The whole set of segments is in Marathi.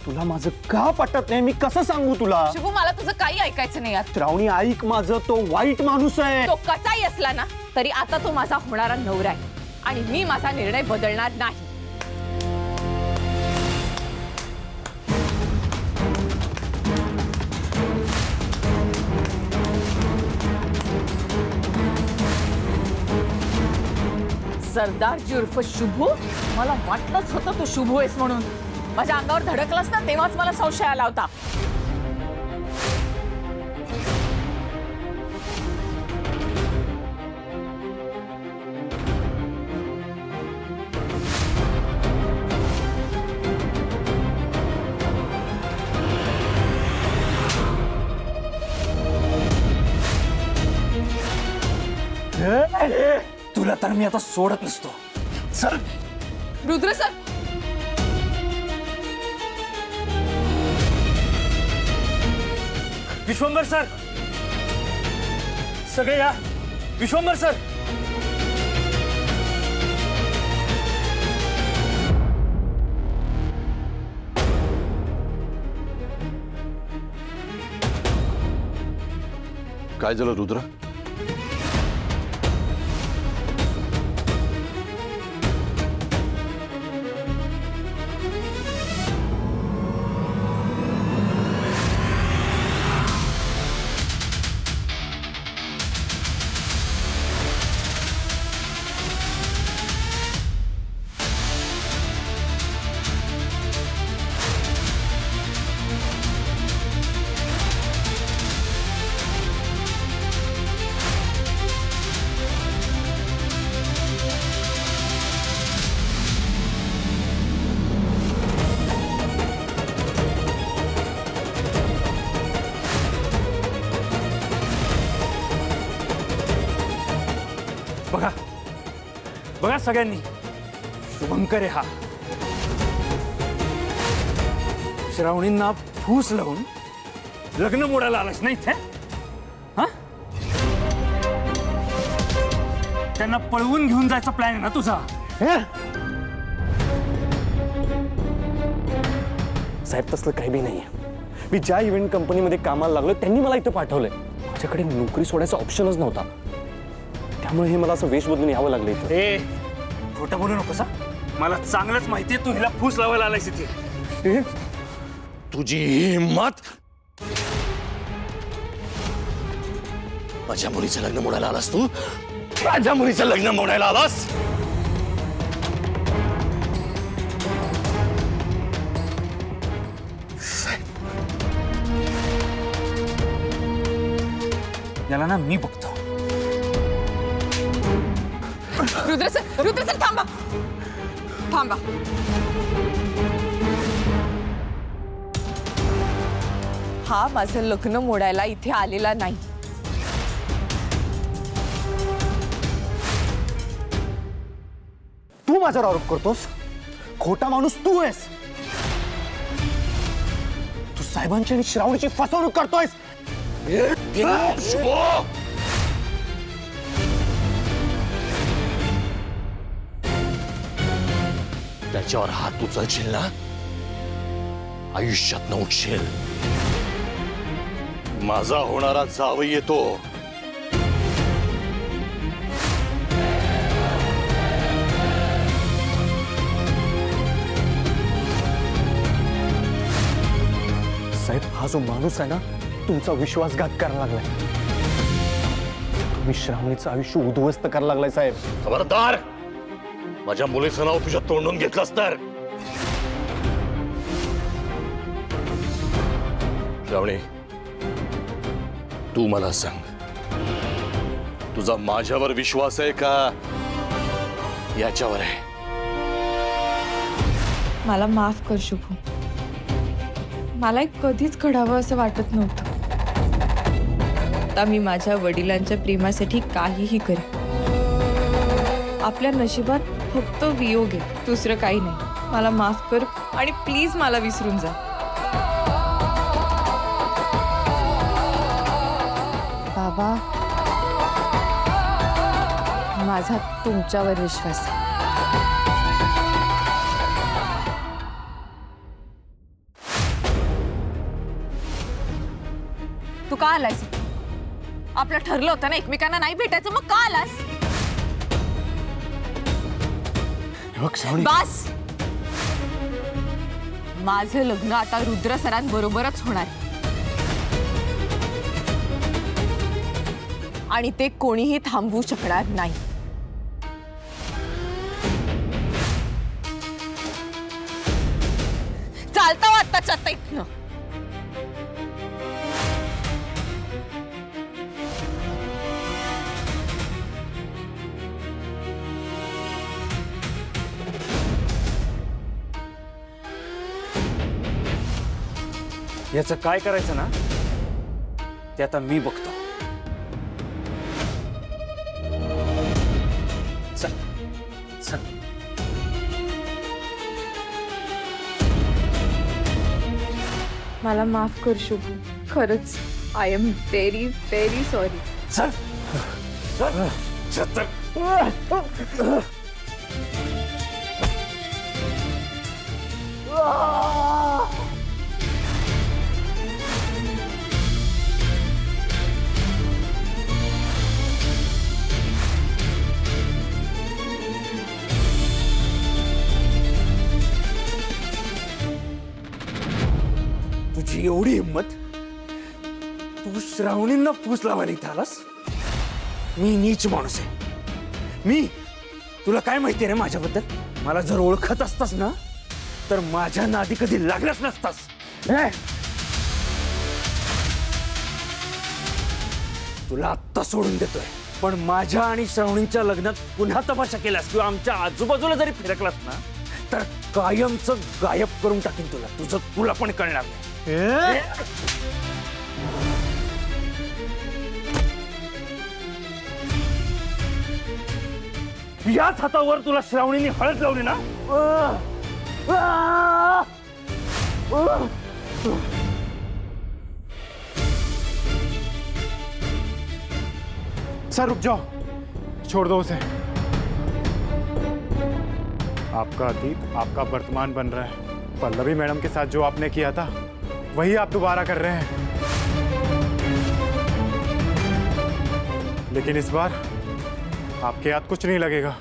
तुला माझं का पटत नाही? मी कसं सांगू तुला? शुभू, मला तुझं काही ऐकायचं नाही यार. श्रावणी ऐक माझं, तो वाईट माणूस आहे. तो कसाही असला ना तरी आता तो माझा होणारा नवरा आहे आणि मी माझा निर्णय बदलणार नाही. सरदारजी उर्फ शुभू, मला वाटलंच होतं तू शुभू आहेस म्हणून. माझ्या अंगावर धडकलास ना तेव्हाच मला संशय आला होता. तुला तर मी आता सोडत नसतो. चल. रुद्र सर, विश्वंभर सर, सगळे या. विश्वंभर सर, काय झालं रुद्र? बघा बघा सगळ्यांनी, शुभंकर आहे हा. श्रावणींना फूस लावून लग्न मोडायला आलास नाही इथे? हा? त्यांना पळवून घेऊन जायचा प्लॅन आहे ना तुझा? साहेब, तसलं काही बी नाहीये. मी ज्या इव्हेंट कंपनीमध्ये कामाला लागलो त्यांनी मला इथं पाठवलंय. माझ्याकडे नोकरी सोडायचा ऑप्शनच नव्हता, त्यामुळे हे मला असं वेश बदलून यावं लागलं इथं. खोटं बोलू नकोस. मला चांगलंच माहितीये तू हिला फूस लावायला आलायस इथे. तुझी हिम्मत! माझ्या मुलीचं लग्न मोडायला आलास तू? माझ्या मुलीचं लग्न मोडायला आलास? याला ना मी बघतो. रुद्र सर थांबा थांबा. हा माझं लग्न मोडायला इथे आलेला नाही. तू माझ्यावर आरोप करतोस? खोटा माणूस तू आहेस. तू साहेबांची आणि श्रावणीची फसवणूक करतोयस. त्याच्यावर हात उचलशील ना, आयुष्यात न उठशील. माझा होणारा जावई येतो. साहेब, हा जो माणूस आहे ना, तुमचा विश्वासघात करायला लागलाय. तुम्ही श्रावणीचं आयुष्य उद्ध्वस्त करायला लागलाय साहेब. खबरदार! माझ्या मुलीचं नाव तुझ्या तोंडून घेतलंस तर. श्रावणी, तू मला सांग, तुझा माझ्यावर विश्वास आहे का याच्यावर आहे? मला माफ कर शुभू. मला कधीच घडावं असं वाटत नव्हतं. आता मी माझ्या वडिलांच्या प्रेमासाठी काहीही करेन. आपल्या नशिबात फक्त वियोग आहे, दुसरं काही नाही. मला माफ कर आणि प्लीज मला विसरून जा. बाबा, माझा तुमच्यावर विश्वास आहे. तू का आलायस? आपलं ठरलं होतं ना एकमेकांना नाही भेटायचं, मग का आलास? बघ श्रावणी, बस. माझं लग्न आता रुद्र सरांबरोबरच होणार आणि ते कोणीही थांबवू शकणार नाही. चालता आत्ताच्या आता इथनं. याचं काय करायचं ना ते आता मी बघतो. चल चल. मला माफ कर शुभू, खरंच I am very very sorry. चल चल चल. तुझी एवढी हिंमत, तू श्रावणींना फूस लावायला इथं आलास? मी नीच माणूस आहे. मी तुला काय माहिती रे माझ्याबद्दल? मला जर ओळखत असतास ना तर माझ्या नादी कधी लागलाच नसतास. तुला आत्ता सोडून देतोय, पण माझ्या आणि श्रावणींच्या लग्नात पुन्हा तमाशा केलास किंवा आमच्या आजूबाजूला जरी फिरकलास ना तर कायमचं गायब करून टाकीन तुला. तुला पण कळणार नाही. याच हातावर तुला श्रावणीने हळद लावली ना. सर रुक जाओ, छोड़ दो उसे. आपका अतीत आपका वर्तमान बन रहा है. पल्लवी मैडम के साथ जो आपने किया था वही आप दोबारा कर रहे हैं. लेकिन इस बार आपके हाथ कुछ नहीं लगेगा.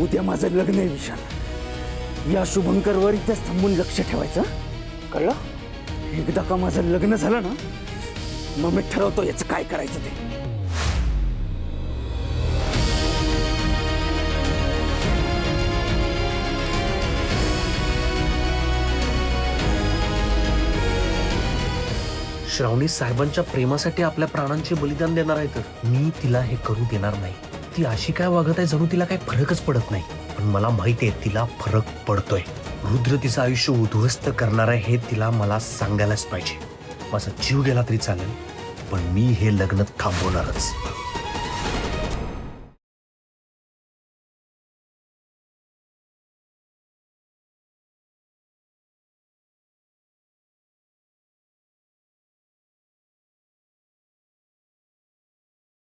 उद्या माझं लग्न आहे विशाल. या शुभंकरवर इथेच थांबून लक्ष ठेवायचं, कळलं? एकदा का माझं लग्न झालं ना मग मी ठरवतो याचं काय करायचं ते. श्रावणी साहेबांच्या प्रेमासाठी आपल्या प्राणांचे बलिदान देणार आहे, तर मी तिला हे करू देणार नाही. ती अशी काय वागत आहे जणू तिला काही फरकच पडत नाही, पण मला माहिती आहे तिला फरक पडतोय. रुद्र तिचं आयुष्य उद्ध्वस्त करणार आहे हे तिला मला सांगायलाच पाहिजे. माझा जीव गेला तरी चालेल, पण मी हे लग्न थांबवणारच.